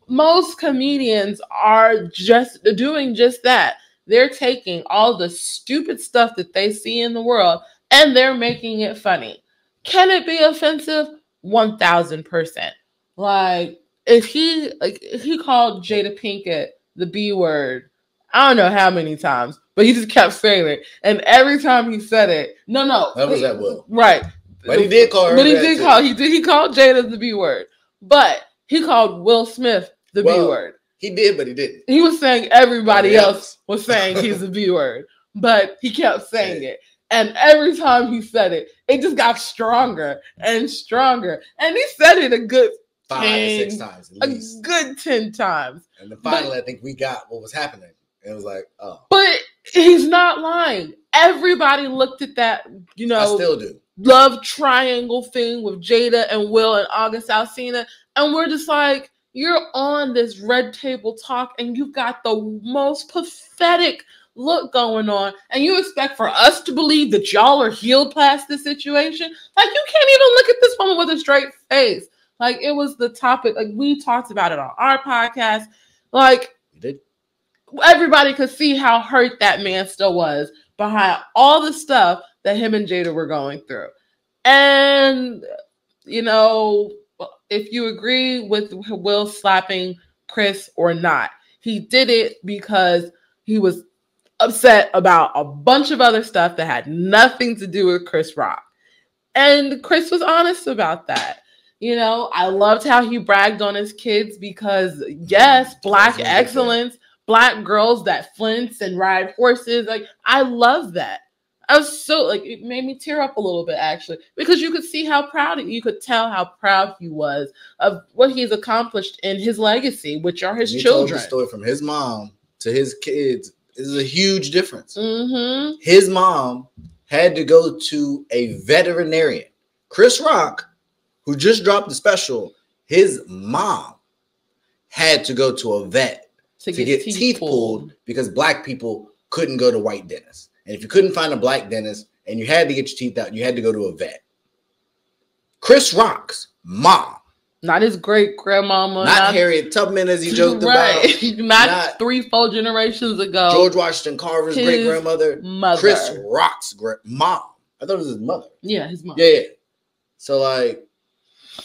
Most comedians are just doing just that. They're taking all the stupid stuff that they see in the world, and they're making it funny. Can it be offensive? 1,000%. Like, he called Jada Pinkett the B word, I don't know how many times, but he just kept saying it. And every time he said it, no. That was at Will. Right. But he did call her. But he called Jada the B word. But he called Will Smith the B word. He did, but he didn't. He was saying everybody else was saying he's the B word, but he kept saying it. And every time he said it, it just got stronger and stronger. And he said it a good 5 to 6 times at least. A good 10 times. And then finally, I think we got what was happening. And it was like, oh. But he's not lying. Everybody looked at that, I still do. Love triangle thing with Jada and Will and August Alsina. And we're just like, you're on this red table talk and you've got the most pathetic look going on. And you expect for us to believe that y'all are healed past the situation? Like, you can't even look at this woman with a straight face. Like, it was the topic. Like, we talked about it on our podcast. Like, you did. Everybody could see how hurt that man still was behind all the stuff that him and Jada were going through. And, if you agree with Will slapping Chris or not, he did it because he was upset about a bunch of other stuff that had nothing to do with Chris Rock. And Chris was honest about that. I loved how he bragged on his kids because, yes, Black excellence, Black girls that flinch and ride horses. Like, I love that. I was so, it made me tear up a little bit, actually, because you could see you could tell how proud he was of what he's accomplished in his legacy, which are his children. Told the story from his mom to his kids is a huge difference. Mm-hmm. His mom had to go to a veterinarian. Chris Rock, who just dropped the special, his mom had to go to a vet to get teeth pulled because Black people couldn't go to white dentists. And if you couldn't find a Black dentist and you had to get your teeth out, you had to go to a vet. Chris Rock's mom. Not his great grandmama. Not Harriet Tubman, as he joked about. Not 3-4 generations ago. George Washington Carver's great grandmother. Mother. Chris Rock's mom. I thought it was his mother. Yeah, his mom. Yeah. So,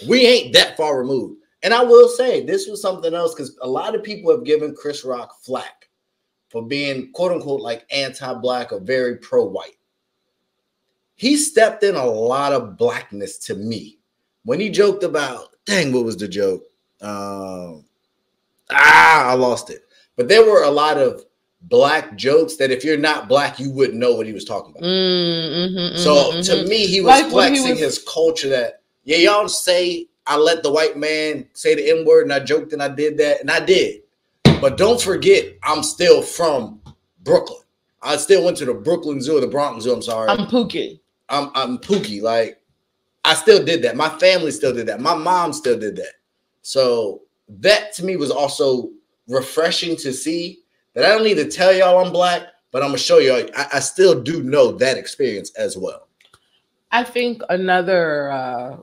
we ain't that far removed. And I will say, this was something else because a lot of people have given Chris Rock flack for being, quote unquote, anti-Black or very pro-white. He stepped in a lot of Blackness to me when he joked about, what was the joke? I lost it. But there were a lot of Black jokes that if you're not Black, you wouldn't know what he was talking about. To me, he was flexing his culture that, y'all say I let the white man say the N-word and I joked and I did that, and I did. But don't forget, I'm still from Brooklyn. I still went to the Brooklyn Zoo, or the Bronx Zoo. I'm sorry. I'm Pookie. I'm Pookie. I still did that. My family still did that. My mom still did that. So that to me was also refreshing to see that I don't need to tell y'all I'm Black, but I'm going to show y'all I still do know that experience as well. I think another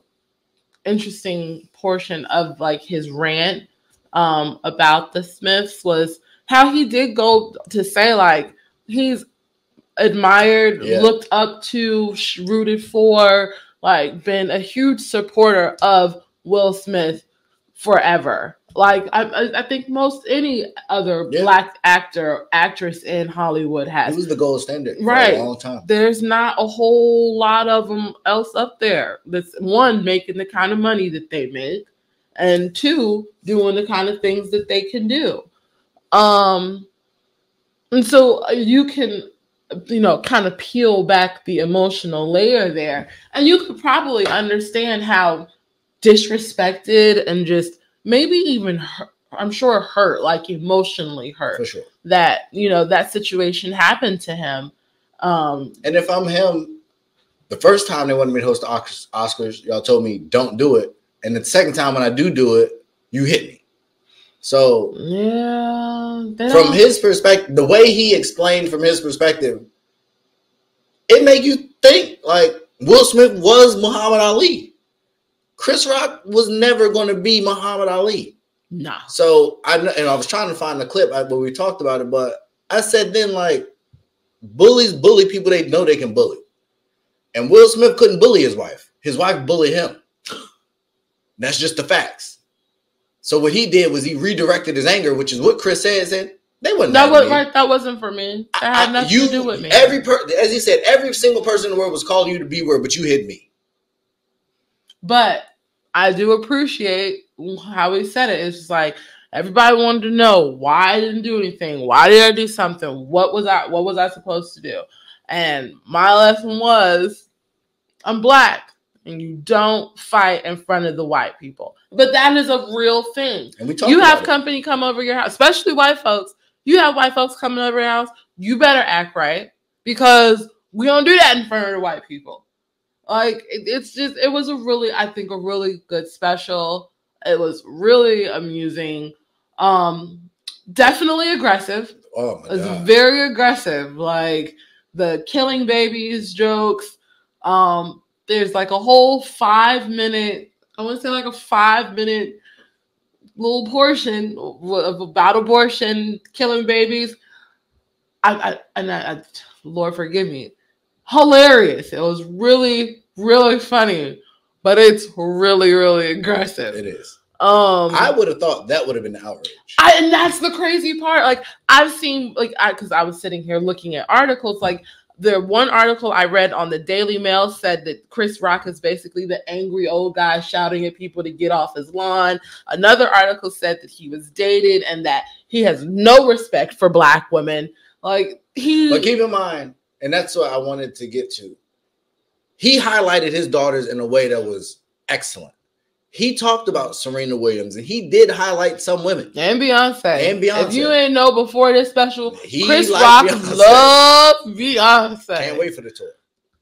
interesting portion of his rant about the Smiths was how he did go to say he's admired, looked up to, rooted for, been a huge supporter of Will Smith forever. I think most any other Black actress in Hollywood has. He was the gold standard for a long time. There's not a whole lot of them else up there that's, one, making the kind of money that they make, and two, doing the kind of things that they can do. And so you can, kind of peel back the emotional layer there. And you could probably understand how disrespected and just maybe even, I'm sure, hurt, emotionally hurt. For sure. That, that situation happened to him. And if I'm him, the first time they wanted me to host the Oscars, y'all told me don't do it. And the second time when I do it, you hit me. So from his perspective, the way he explained from his perspective, it made you think Will Smith was Muhammad Ali. Chris Rock was never going to be Muhammad Ali. No. So I was trying to find the clip where we talked about it, but I said then bullies bully people they know they can bully. And Will Smith couldn't bully his wife. His wife bullied him. That's just the facts. So what he did was he redirected his anger, which is what Chris said they wasn't. That was right. That wasn't for me. That had nothing to do with me. As he said, every single person in the world was calling you the B word, but you hit me. But I do appreciate how he said it. It's just like everybody wanted to know why I didn't do anything. Why did I do something? What was I supposed to do? And my lesson was, I'm black, and you don't fight in front of the white people. But that is a real thing. And you have company come over your house, especially white folks. You have white folks coming over your house. You better act right, because we don't do that in front of the white people. Like, it was a really good special. It was really amusing. Definitely aggressive. Oh my God. It's very aggressive. Like the killing babies jokes. There's like a whole 5-minute, I want to say like a 5-minute little portion about abortion, killing babies. I Lord forgive me. Hilarious. It was really, really funny, but it's really, really aggressive. It is. I would have thought that would have been the outrage. And that's the crazy part. Like, I've seen, like, because I was sitting here looking at articles. Like, the one article I read on the Daily Mail said that Chris Rock is basically the angry old guy shouting at people to get off his lawn. Another article said that he was dated and that he has no respect for black women. Like, But keep in mind, and that's what I wanted to get to. He highlighted his daughters in a way that was excellent. He talked about Serena Williams, and he did highlight some women. And Beyonce. If you ain't know before this special, Chris Rock Beyonce. Loved Beyonce. Can't wait for the tour.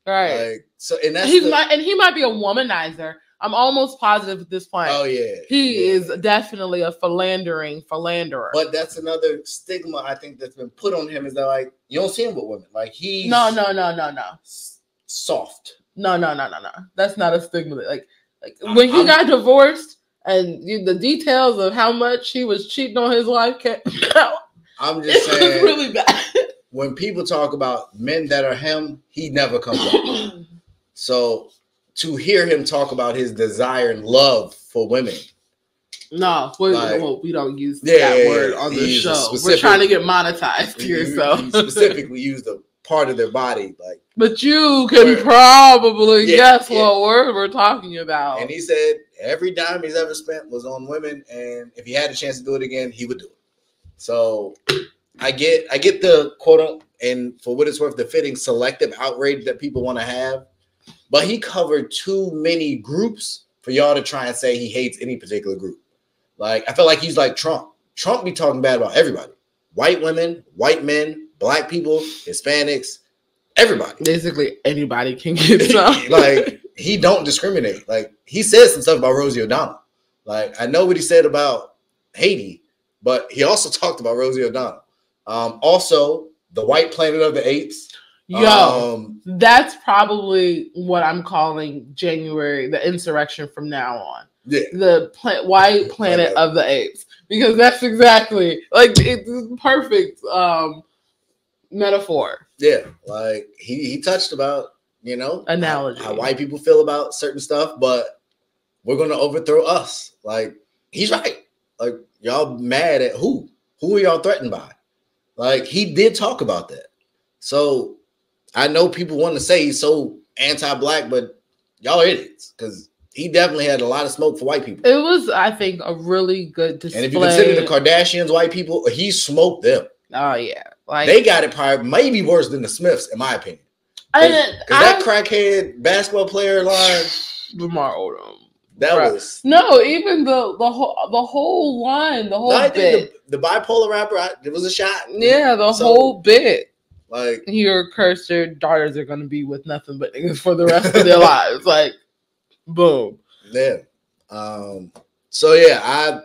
Right. Like, so, and that's he might be a womanizer. I'm almost positive at this point. Oh, yeah. He is definitely a philanderer. But that's another stigma I think that's been put on him, is that, like, you don't see him with women. Like, he's... No. Soft. No. That's not a stigma. Like when he got divorced and the details of how much he was cheating on his wife came out. I'm just saying. It was really bad. When people talk about men that are him, he never comes up. So to hear him talk about his desire and love for women. No, we don't use that word on the show. We're trying to get monetized here. He specifically used a part of their body, like. But you can probably guess what word we're talking about. And he said every dime he's ever spent was on women, and if he had a chance to do it again, he would do it. So I get the quote, and for what it's worth, the fitting selective outrage that people want to have. But he covered too many groups for y'all to try and say he hates any particular group. Like, I feel like he's like Trump. Trump be talking bad about everybody. White women, white men, black people, Hispanics, everybody. Basically, anybody can get some. Like, he don't discriminate. Like, he said some stuff about Rosie O'Donnell. Like, I know what he said about Haiti, but he also talked about Rosie O'Donnell. Also, the White Planet of the Apes. That's probably what I'm calling January, the insurrection from now on. Yeah. The White Planet of the Apes. Because that's exactly, like, it's perfect metaphor. Yeah, like he touched about, analogy, how white people feel about certain stuff, but we're gonna overthrow us. Like, he's right. Like, y'all mad at who? Who are y'all threatened by? Like, he did talk about that. So I know people want to say he's so anti-black, but y'all are idiots, because he definitely had a lot of smoke for white people. It was, I think, a really good display. And if you consider the Kardashians white people, he smoked them. Oh, yeah. Like, they got it probably maybe worse than the Smiths, in my opinion. Because that crackhead basketball player line, Lamar Odom. That was even the whole line, the whole bit. The bipolar rapper, it was a shot. Yeah, the whole bit. Like, your cursed, your daughters are going to be with nothing but niggas for the rest of their lives. Like, boom. Yeah. So yeah,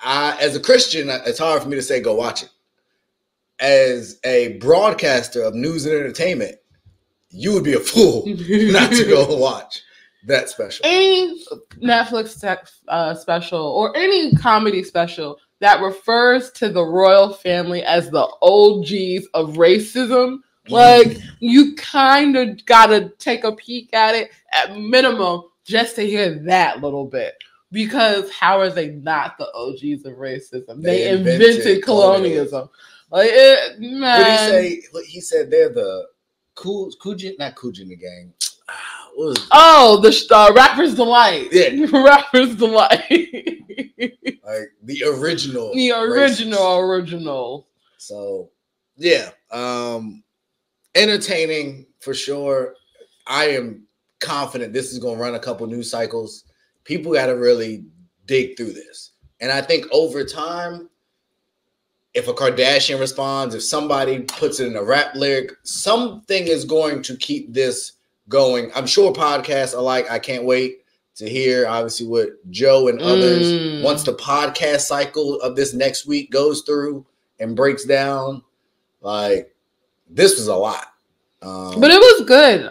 I as a Christian, it's hard for me to say go watch it. As a broadcaster of news and entertainment, you would be a fool not to go watch that special. Any Netflix special or any comedy special that refers to the royal family as the OGs of racism, like, you kind of gotta take a peek at it at minimum just to hear that little bit. Because how are they not the OGs of racism? They invented colonialism. Like, man. What did he say? He said they're the not Coogin gang. The Rapper's Delight. Yeah. Rapper's Delight. Like the original. The original. So, yeah. Entertaining for sure. I am confident this is going to run a couple news cycles. People got to really dig through this. And I think over time, if a Kardashian responds, if somebody puts it in a rap lyric, something is going to keep this going. I'm sure podcasts are like, I can't wait to hear, obviously, what Joe and others, once the podcast cycle of this next week goes through and breaks down, like, this was a lot. But it was good.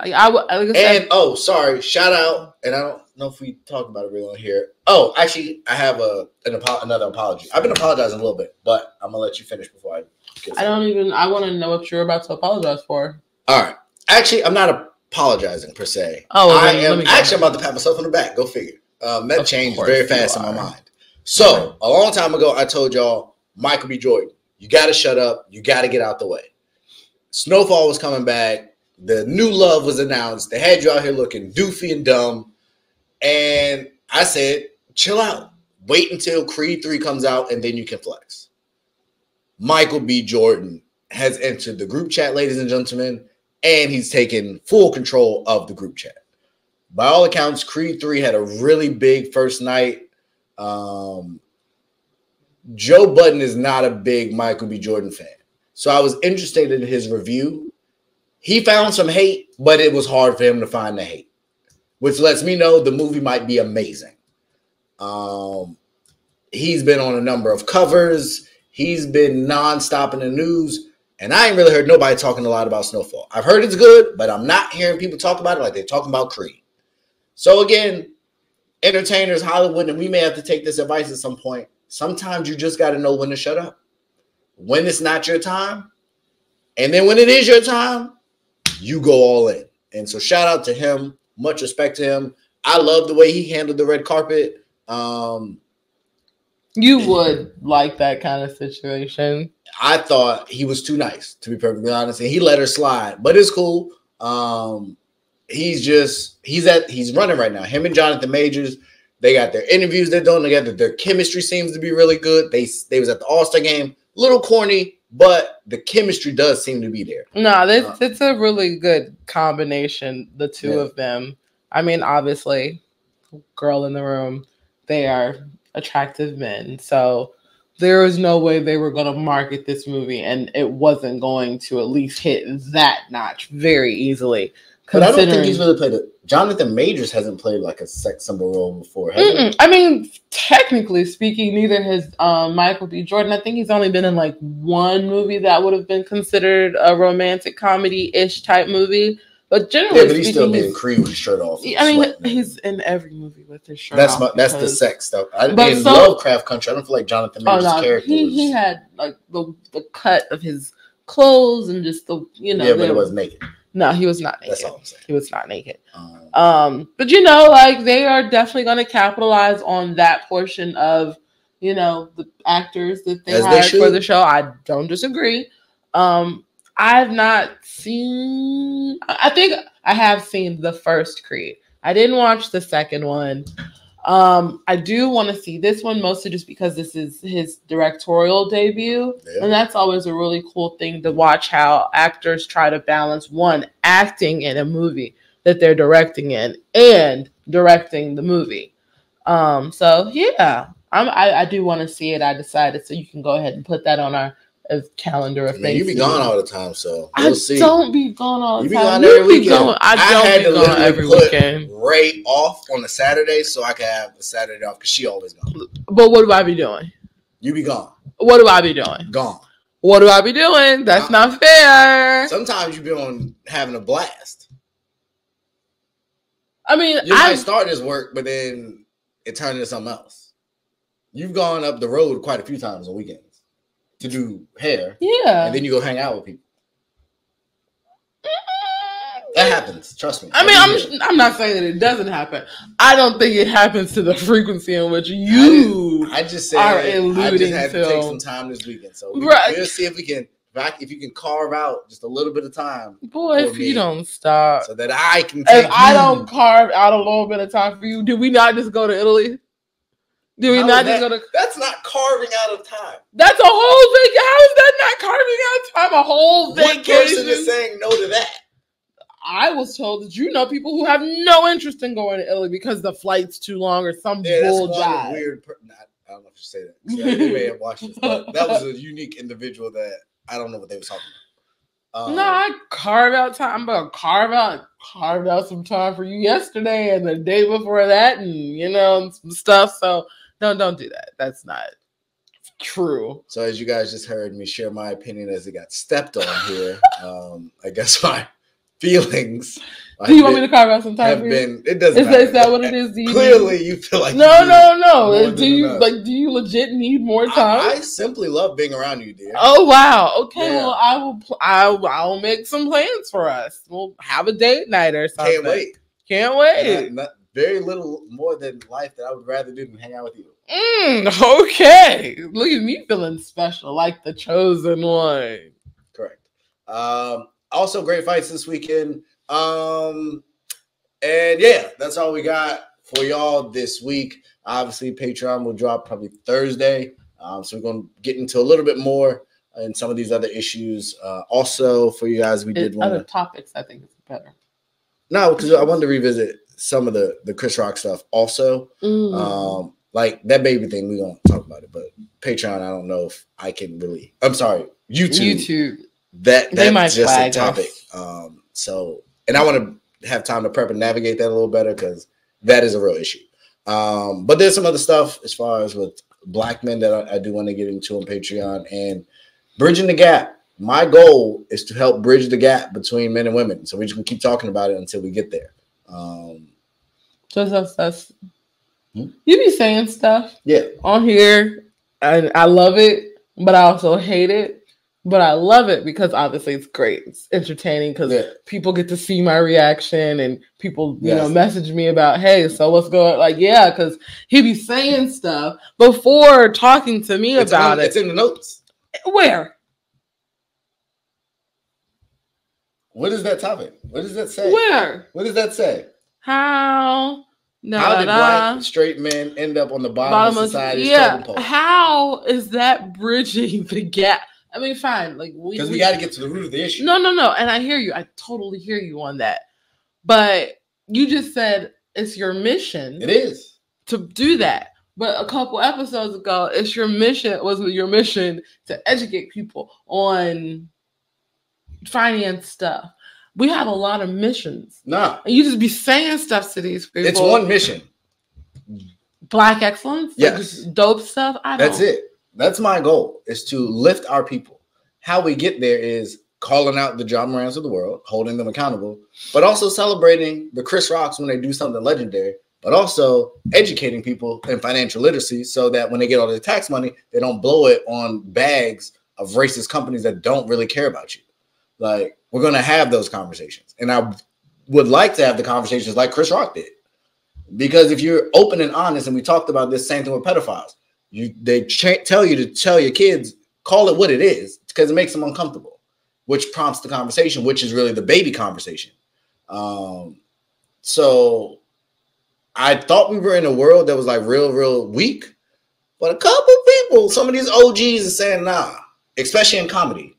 Sorry, shout out, and I don't know if we talked about it really on here. Oh, actually, I have another apology. I've been apologizing a little bit, but I'm gonna let you finish before I get started. I want to know what you're about to apologize for. All right. Actually, I'm not apologizing per se. I'm about to pat myself on the back. Go figure. That changed very fast in my mind. So a long time ago, I told y'all, Michael B. Jordan, you got to shut up. You got to get out the way. Snowfall was coming back. The new love was announced. They had you out here looking doofy and dumb. And I said, chill out. Wait until Creed 3 comes out, and then you can flex. Michael B. Jordan has entered the group chat, ladies and gentlemen, and he's taken full control of the group chat. By all accounts, Creed 3 had a really big first night. Joe Budden is not a big Michael B. Jordan fan. So I was interested in his review. He found some hate, but it was hard for him to find the hate, which lets me know the movie might be amazing. He's been on a number of covers. He's been nonstop in the news, and I ain't really heard nobody talking a lot about Snowfall. I've heard it's good, but I'm not hearing people talk about it like they're talking about Creed. So again, entertainers, Hollywood, and we may have to take this advice at some point. Sometimes you just got to know when to shut up. When it's not your time, and then when it is your time, you go all in. And so shout out to him. Much respect to him. I love the way he handled the red carpet. You would like that kind of situation. I thought he was too nice, to be perfectly honest, and he let her slide. But it's cool. He's running right now. Him and Jonathan Majors, they got their interviews they're doing together. Their chemistry seems to be really good. They was at the All-Star game. A little corny, but the chemistry does seem to be there. No, it's a really good combination, the two of them. I mean, obviously, girl in the room, they are attractive men. So there was no way they were going to market this movie and it wasn't going to at least hit that notch very easily. But I don't think he's really played it. Jonathan Majors hasn't played like a sex symbol role before, has he? I mean, technically speaking, neither has Michael B. Jordan. I think he's only been in like one movie that would have been considered a romantic comedy-ish type movie. But generally but he's still made Creed with his shirt off. I mean, he's in every movie with his shirt off. That's the sex stuff. In Lovecraft Country, I don't feel like Jonathan Majors' character he had like the cut of his clothes and just the but it was naked. No, he was not naked. That's all I'm saying. He was not naked. But like they are definitely going to capitalize on that portion of the actors that they hired for the show. I don't disagree. I've not seen. I think I have seen the first Creed. I didn't watch the second one. I do want to see this one mostly just because this is his directorial debut. Yeah. And that's always a really cool thing to watch how actors try to balance acting in a movie that they're directing in and directing the movie. So yeah, I do want to see it. I decided, so you can go ahead and put that on our calendar of things. You be gone all the time, so we'll see. Don't be gone all the time. You be gone every weekend. I don't be gone every weekend. Ray off on a Saturday so I can have the Saturday off because she always gone. But what do I be doing? You be gone. What do I be doing? Gone. What do I be doing? That's not fair. Sometimes you be having a blast. I mean, you might start this work, but then it turned into something else. You've gone up the road quite a few times on weekends to do hair. Yeah. And then you go hang out with people. That happens. Trust me. I mean, I'm not saying that it doesn't happen. I don't think it happens to the frequency in which you I just said are I just alluding had to to. take some time this weekend. So Right. we'll see if we can if you can carve out just a little bit of time. Boy, if you don't stop. So that I can take If I don't carve out a little bit of time for you, did we not just go to Italy? Did we not just go to... That's not carving out of time. That's a whole thing. How is that not carving out time? A whole vacation? What person is saying no to that? I was told that you know people who have no interest in going to Italy because the flight's too long or some bull jive. Weird. I don't know if you say that. Yeah, they may have watched this, but that was a unique individual that I don't know what they were talking about. No, I carve out time. I'm gonna carved out some time for you yesterday and the day before that, and some stuff. So don't do that. That's not true. So as you guys just heard me share my opinion as it got stepped on here, I guess my feelings. Do you want me to carve out some time for you? It doesn't matter. Is that what it is? Clearly, you feel like no. Do you legit need more time? I simply love being around you, dear. Oh wow. Okay. Yeah. Well, I'll make some plans for us. We'll have a date night or something. Can't wait. Not very little more than life that I would rather do than hang out with you. Okay. Look at me feeling special, like the chosen one. Correct. Also, great fights this weekend. And yeah, that's all we got for y'all this week. Obviously, Patreon will drop probably Thursday. So we're going to get into a little bit more in some of these other issues. Also, for you guys, we did other topics. I think it's better. No, because I wanted to revisit some of the Chris Rock stuff. Also, like that baby thing, we're going to talk about it. But Patreon, I don't know if I can really. I'm sorry, YouTube. That's just a topic. And I want to have time to prep and navigate that a little better because that is a real issue. But there's some other stuff as far as with black men that I do want to get into on Patreon and bridging the gap. My goal is to help bridge the gap between men and women. So we're just going to keep talking about it until we get there. You be saying stuff on here, and I love it, but I also hate it. But I love it because obviously it's great. It's entertaining because people get to see my reaction and people, message me about, hey, so what's going on? Like, yeah, because he be saying stuff before talking to me about it. It's in the notes. Where? What is that topic? What does that say? Where? What does that say? How did black straight men end up on the bottom of society's totem pole? How is that bridging the gap? I mean, fine. Like because we got to get to the root of the issue. No. And I hear you. I totally hear you on that. But you just said it's your mission. It is to do that. But a couple episodes ago, your mission to educate people on finance stuff. We have a lot of missions. Nah. And you just be saying stuff to these people. It's one mission. Black excellence? Yes. Like just dope stuff? That's it. That's my goal, is to lift our people. How we get there is calling out the Ja Morants of the world, holding them accountable, but also celebrating the Chris Rocks when they do something legendary, but also educating people in financial literacy so that when they get all their tax money, they don't blow it on bags of racist companies that don't really care about you. Like, we're going to have those conversations. And I would like to have the conversations like Chris Rock did. Because if you're open and honest, and we talked about this same thing with pedophiles, they tell you to tell your kids, call it what it is, because it makes them uncomfortable, which prompts the conversation, which is really the baby conversation. So I thought we were in a world that was like real weak, but a couple people, some of these OGs are saying, nah, especially in comedy.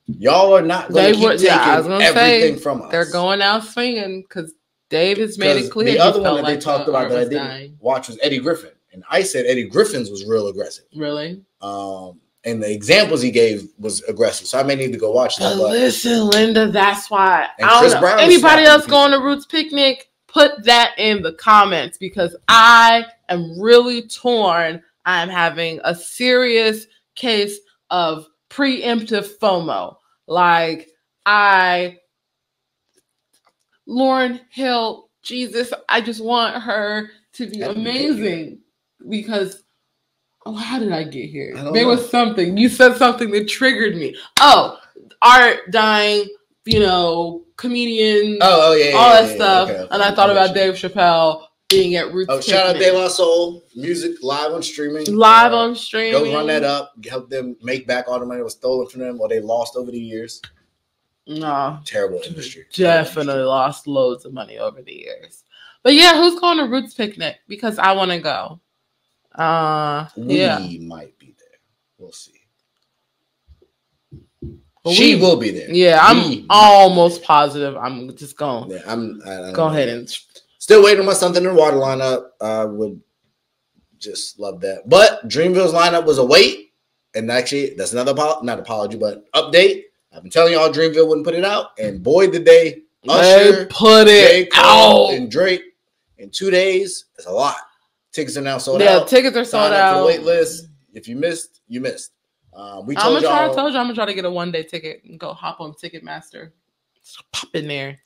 Y'all are not going to keep taking everything from us. They're going out swinging because Dave has made it clear. The other one that they talked about that I didn't watch was Eddie Griffin. And I said Eddie Griffin's was real aggressive. Really? And the examples he gave was aggressive. So I may need to go watch that. Listen, Linda, that's why. I don't know. Anybody else going to Roots Picnic, put that in the comments because I am really torn. I'm having a serious case of preemptive FOMO. Like, Lauryn Hill, Jesus, I just want her to be amazing. Because, how did I get here? There was something. You said something that triggered me. Oh, art dying, comedians, all that stuff. Okay. And I thought about Dave Chappelle being at Roots Picnic. Shout out De La Soul. Music live on streaming. Live on streaming. Go run that up. Help them make back all the money that was stolen from them or they lost over the years. No. Terrible industry. Definitely lost loads of money over the years. But yeah, who's going to Roots Picnic? Because I want to go. We might be there. We'll see. She will be there. Yeah, I'm almost positive. I'm just going. Yeah, go ahead and still waiting on my Something in the Water lineup. I would just love that. But Dreamville's lineup was a wait, and actually that's another not apology, but update. I've been telling y'all Dreamville wouldn't put it out, and boy did they! Usher, put it out, and Drake in 2 days. That's a lot. Tickets are now sold out. Yeah, tickets are sold out. For the wait list. If you missed, you missed. I told you I'm gonna try to get a 1-day ticket and go hop on Ticketmaster. Just pop in there.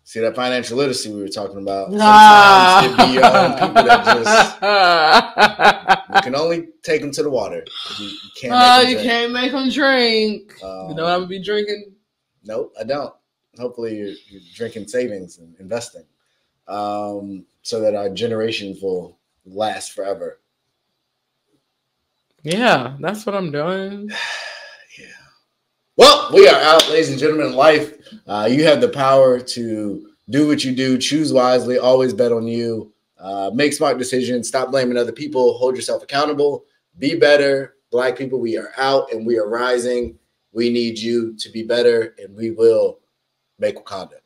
See that financial literacy we were talking about. Sometimes it be your own people that just you can only take them to the water. You can't make them drink. You know what I'm gonna be drinking? Nope, I don't. Hopefully you're drinking savings and investing, so that our generations will last forever. Yeah, that's what I'm doing. Yeah. Well, we are out, ladies and gentlemen. Life, you have the power to do what you do. Choose wisely. Always bet on you. Make smart decisions. Stop blaming other people. Hold yourself accountable. Be better. Black people, we are out and we are rising. We need you to be better, and we will make Wakanda.